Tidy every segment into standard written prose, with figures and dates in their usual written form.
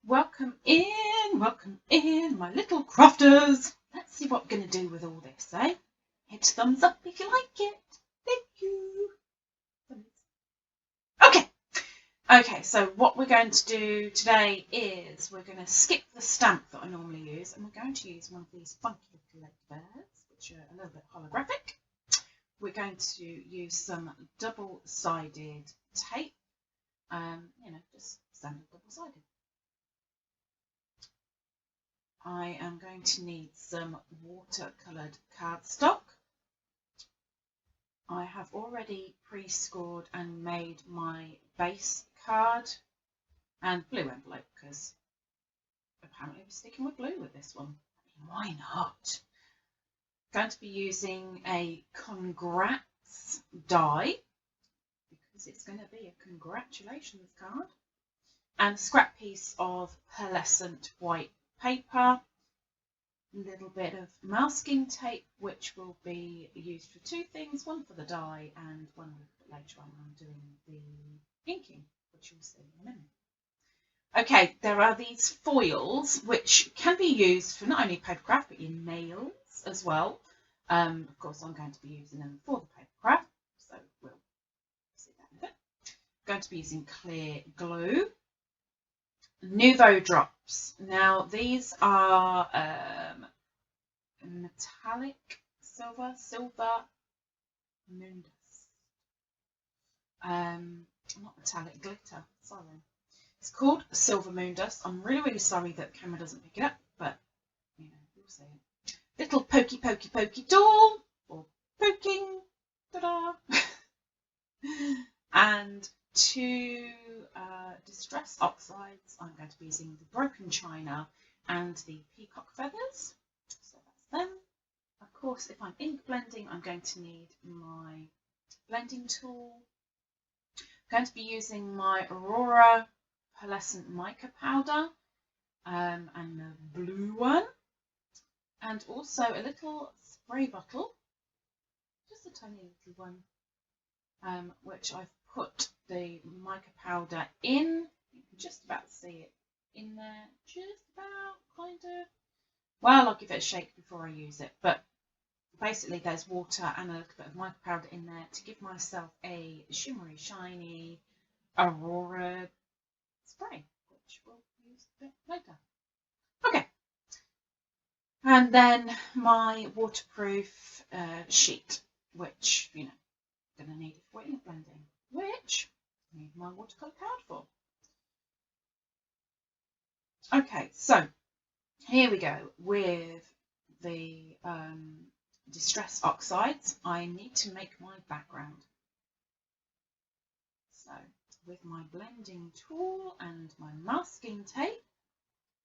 welcome in, my little crafters. Let's see what we're going to do with all this, eh? Hit thumbs up if you like it. Thank you. Okay, so what we're going to do today is we're going to skip the stamp that I normally use, and we're going to use one of these funky little leg bears, which are a little bit holographic. We're going to use some double-sided tape, just standard double-sided. I am going to need some watercoloured cardstock. I have already pre-scored and made my base card and blue envelope because apparently we're sticking with blue with this one. Why not? I'm going to be using a congrats die because it's going to be a congratulations card, and a scrap piece of pearlescent white paper, a little bit of masking tape which will be used for two things, one for the die and one a little bit later on when I'm doing the inking, which you'll see in a minute. Okay, there are these foils which can be used for not only paper craft but your nails as well. Of course, I'm going to be using them for the paper craft, so we'll see that in a bit. I'm going to be using clear glue, Nouveau drops. Now these are metallic silver moon dust. Not metallic, glitter. Sorry. It's called silver moon dust. I'm really sorry that the camera doesn't pick it up, but you know, you'll see it. Little pokey tool for poking. Ta-da! And two distress oxides. I'm going to be using the broken china and the peacock feathers. So that's them. Of course, if I'm ink blending, I'm going to need my blending tool. I'm going to be using my Aurora pearlescent mica powder and the blue one, and also a little spray bottle, just a tiny little one, which I've put the mica powder in. You can just about see it in there, just about, kind of. Well, I'll give it a shake before I use it, but basically there's water and a little bit of mica powder in there to give myself a shimmery, shiny Aurora spray, which we'll use a bit later. Okay, and then my waterproof sheet, which, you know, I'm going to need it for ink blending, which I need my watercolour card for. Okay, so here we go with the distress oxides. I need to make my background. So with my blending tool and my masking tape,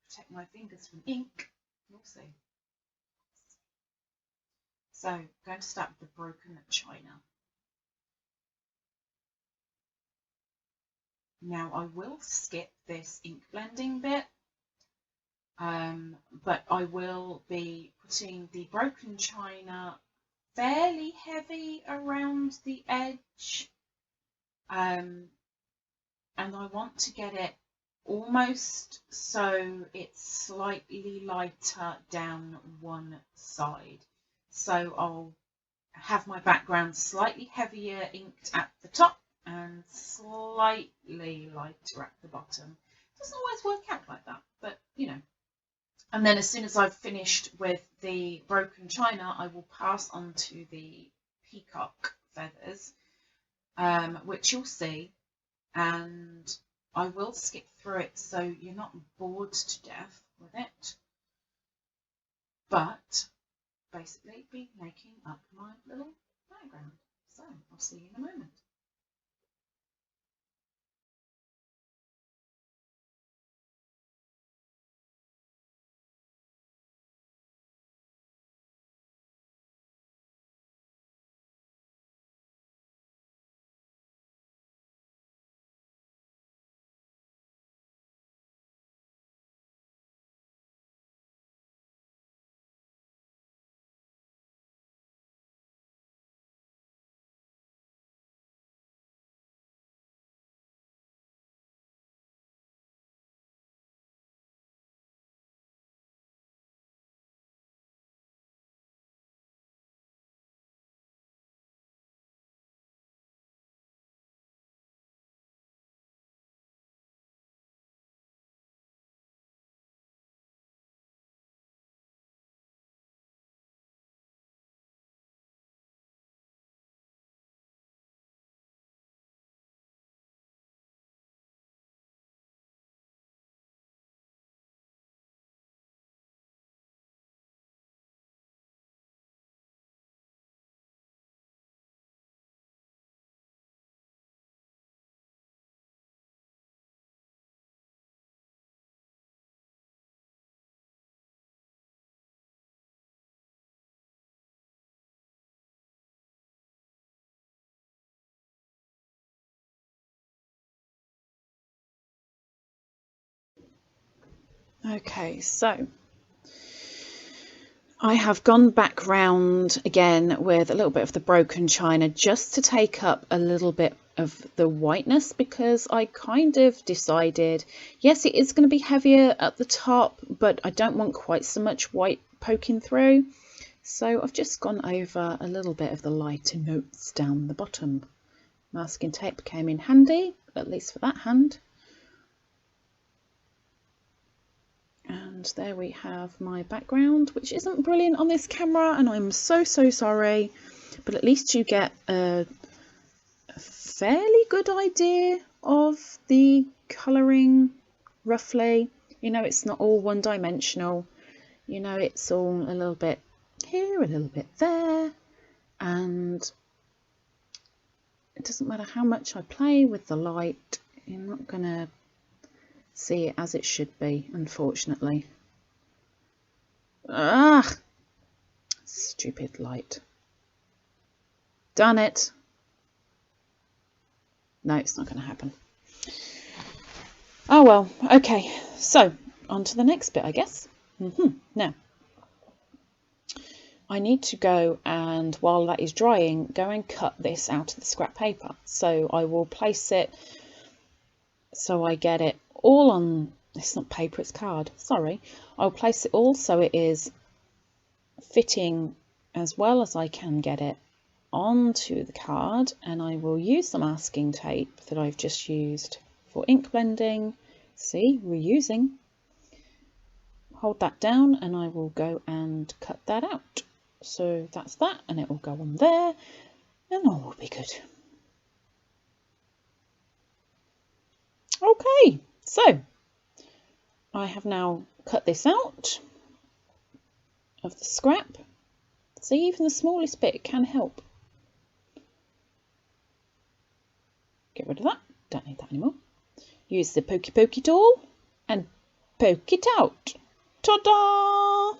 protect my fingers from ink, you'll see. So I'm going to start with the broken china. Now I will skip this ink blending bit, but I will be putting the broken china fairly heavy around the edge, and I want to get it almost so it's slightly lighter down one side. So I'll have my background slightly heavier inked at the top and slightly lighter at the bottom. It doesn't always work out like that, but you know. And then as soon as I've finished with the broken china, I will pass on to the peacock feathers, which you'll see, and I will skip through it so you're not bored to death with it, but basically be making up my little background. So I'll see you in a moment. Okay, so I have gone back round again with a little bit of the broken china just to take up a little bit of the whiteness, because I kind of decided, yes, it is going to be heavier at the top, but I don't want quite so much white poking through. So I've just gone over a little bit of the lighter notes down the bottom. Masking tape came in handy, at least for that hand. And there we have my background, which isn't brilliant on this camera, and I'm so sorry, but at least you get a fairly good idea of the colouring roughly. You know, it's not all one-dimensional, you know, it's all a little bit here, a little bit there, and it doesn't matter how much I play with the light, you're not gonna see it as it should be, unfortunately. Ah, stupid light. Done it. No, it's not going to happen. Oh well, okay. So, on to the next bit, I guess. Now, I need to go and, while that is drying, go and cut this out of the scrap paper. So I will place it so I get it all on, it's not paper, it's card, sorry. I'll place it all so it is fitting as well as I can get it onto the card, and I will use the masking tape that I've just used for ink blending. See, reusing. Hold that down and I will go and cut that out. So that's that, and it will go on there and all will be good. Okay, so I have now cut this out of the scrap. See, even the smallest bit can help. Get rid of that, don't need that anymore. Use the pokey tool and poke it out. Ta-da!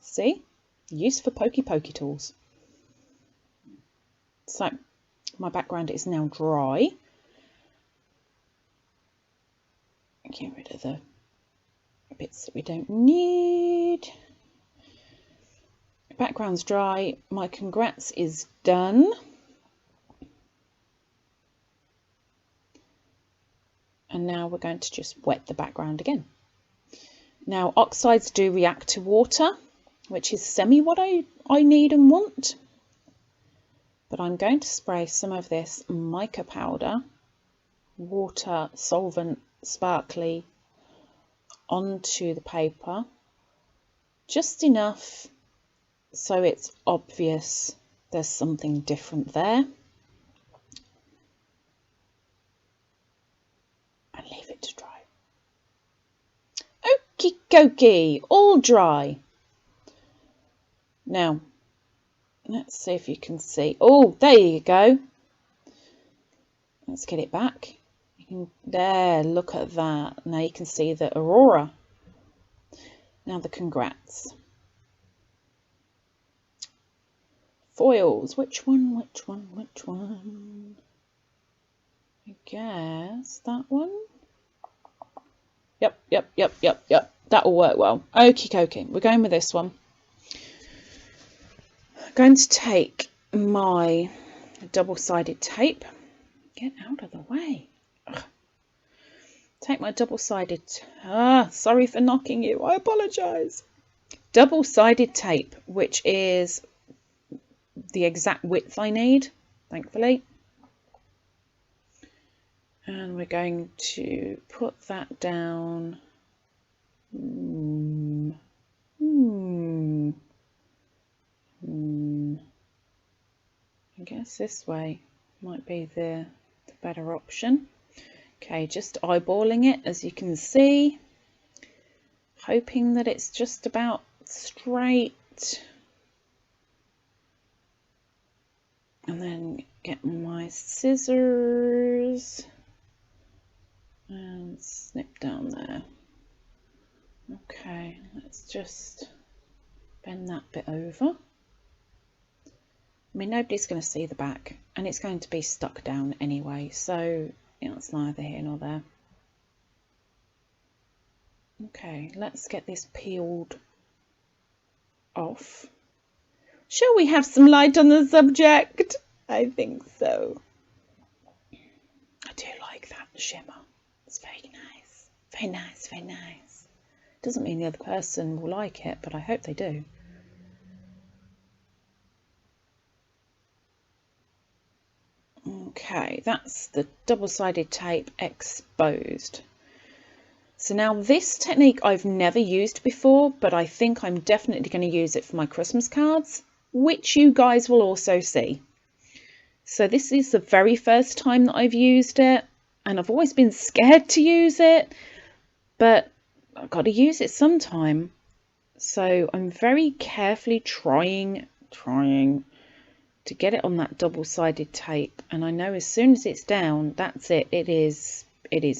See, use for pokey tools. So my background is now dry. Get rid of the bits that we don't need. Background's dry. My congrats is done. And now we're going to just wet the background again. Now, oxides do react to water, which is semi what I need and want. But I'm going to spray some of this mica powder, water, solvent, sparkly, onto the paper. Just enough so it's obvious there's something different there. And leave it to dry. Okie dokie, all dry. Now, let's see if you can see. Oh, there you go. Let's get it back. You can, there, look at that. Now you can see the aurora. Now the congrats. Foils, which one? I guess that one. Yep. That'll work well. Okie dokie, we're going with this one. I'm going to take my double-sided tape. Get out of the way. Ugh. Take my double-sided, sorry for knocking you, I apologise. Double-sided tape, which is the exact width I need, thankfully. And we're going to put that down. I guess this way might be the better option. Okay, just eyeballing it, as you can see, hoping that it's just about straight. And then get my scissors and snip down there. Okay, let's just bend that bit over. I mean, nobody's going to see the back, and it's going to be stuck down anyway, so you know, it's neither here nor there. Okay, let's get this peeled off. Shall we have some light on the subject? I think so. I do like that shimmer. It's very nice. Very nice, very nice. Doesn't mean the other person will like it, but I hope they do. Okay, that's the double-sided tape exposed. So now this technique I've never used before, but I think I'm definitely going to use it for my Christmas cards, which you guys will also see. So this is the very first time that I've used it, and I've always been scared to use it, but I've got to use it sometime. So I'm very carefully trying to get it on that double-sided tape, and I know as soon as it's down, that's it. It is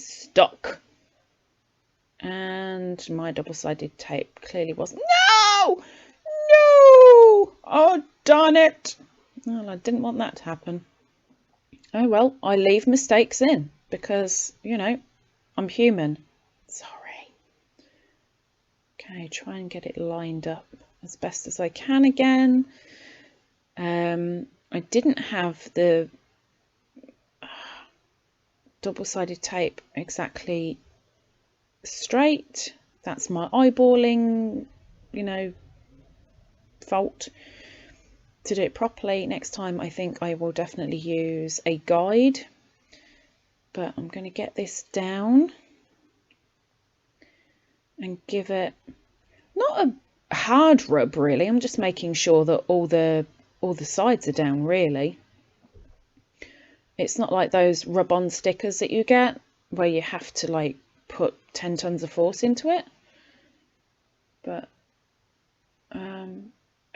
stuck. And my double-sided tape clearly wasn't. No! Oh, darn it. Well, I didn't want that to happen. Oh well, I leave mistakes in because, you know, I'm human. Sorry. Okay, try and get it lined up as best as I can again. I didn't have the double-sided tape exactly straight. That's my eyeballing, you know, fault. To do it properly next time, I think I will definitely use a guide, but I'm going to get this down and give it not a hard rub really. I'm just making sure that all the sides are down really. It's not like those rub-on stickers that you get where you have to like put 10 tons of force into it, but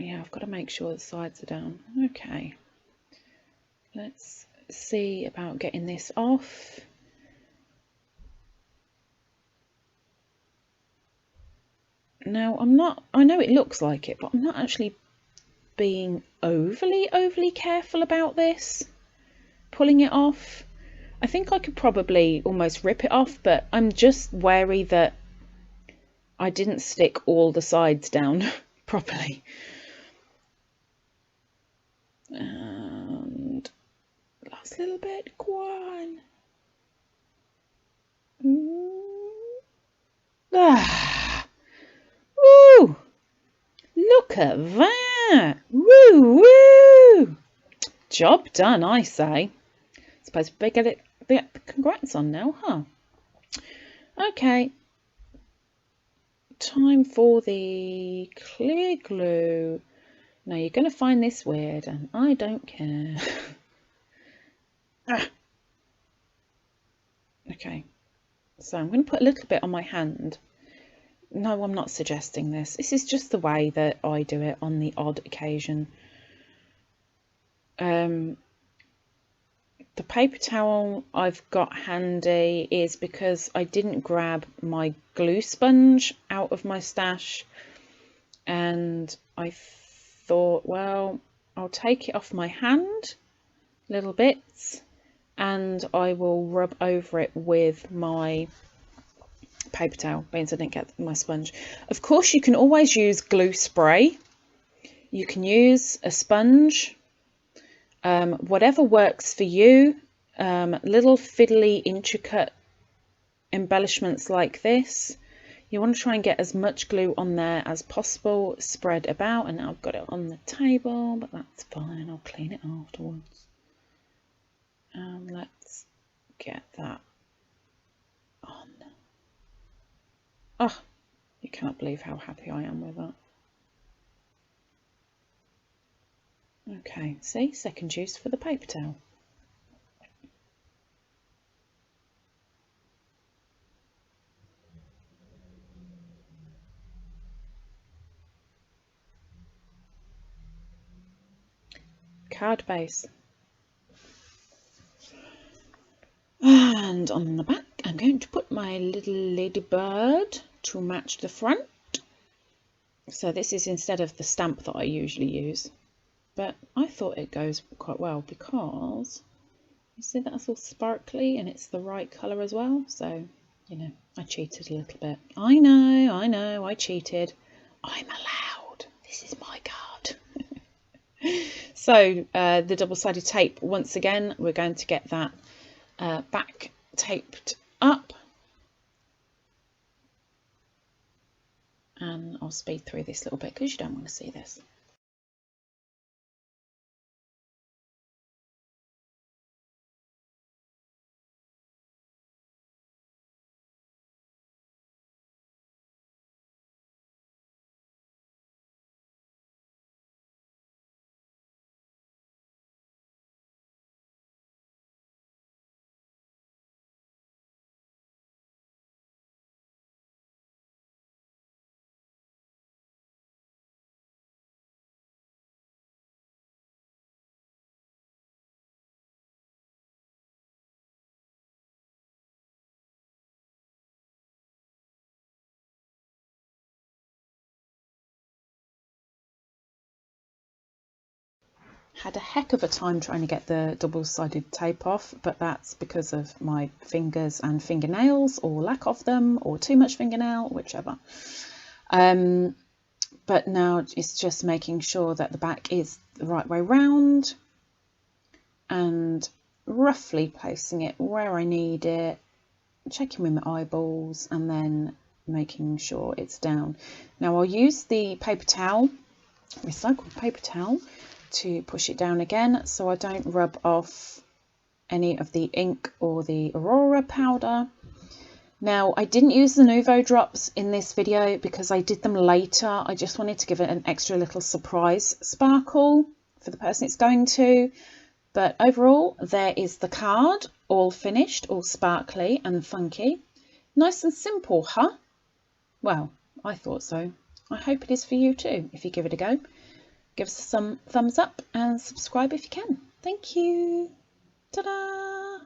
yeah, I've got to make sure the sides are down. Okay, let's see about getting this off. Now I know it looks like it, but I'm not actually being overly careful about this, pulling it off. I think I could probably almost rip it off, but I'm just wary that I didn't stick all the sides down properly. And last little bit, go on. Ah. Woo! Look at that! Woo woo! Job done, I say. Suppose we get the congrats on now, huh? Okay. Time for the clear glue. Now you're going to find this weird, and I don't care. Okay, so I'm going to put a little bit on my hand. No, I'm not suggesting this. This is just the way that I do it on the odd occasion. The paper towel I've got handy is because I didn't grab my glue sponge out of my stash, and I thought, well, I'll take it off my hand, little bits, and I will rub over it with my paper towel, means I didn't get my sponge. Of course, you can always use glue spray. You can use a sponge, whatever works for you. Little fiddly, intricate embellishments like this, you want to try and get as much glue on there as possible, spread about. And now I've got it on the table, but that's fine, I'll clean it afterwards. Let's get that on. Oh, you cannot believe how happy I am with that. Okay, see, second use for the paper towel. Card base. And on the back, I'm going to put my little ladybird to match the front. So this is instead of the stamp that I usually use, but I thought it goes quite well because you see that's all sparkly and it's the right colour as well. So You know, I cheated a little bit. I know, I cheated. I'm allowed. This is my card. So the double-sided tape, once again, we're going to get that back taped up. And I'll speed through this little bit because you don't want to see this. Had a heck of a time trying to get the double-sided tape off, but that's because of my fingers and fingernails, or lack of them, or too much fingernail, whichever. But now it's just making sure that the back is the right way round and roughly placing it where I need it, checking with my eyeballs, and then making sure it's down. Now I'll use the paper towel, recycled paper towel, to push it down again so I don't rub off any of the ink or the Aurora powder. Now I didn't use the Nuvo drops in this video because I did them later. I just wanted to give it an extra little surprise sparkle for the person it's going to. But overall, there is the card, all finished, all sparkly and funky. Nice and simple, huh? Well, I thought so. I hope it is for you too, if you give it a go. Give us some thumbs up and subscribe if you can. Thank you. Ta-da!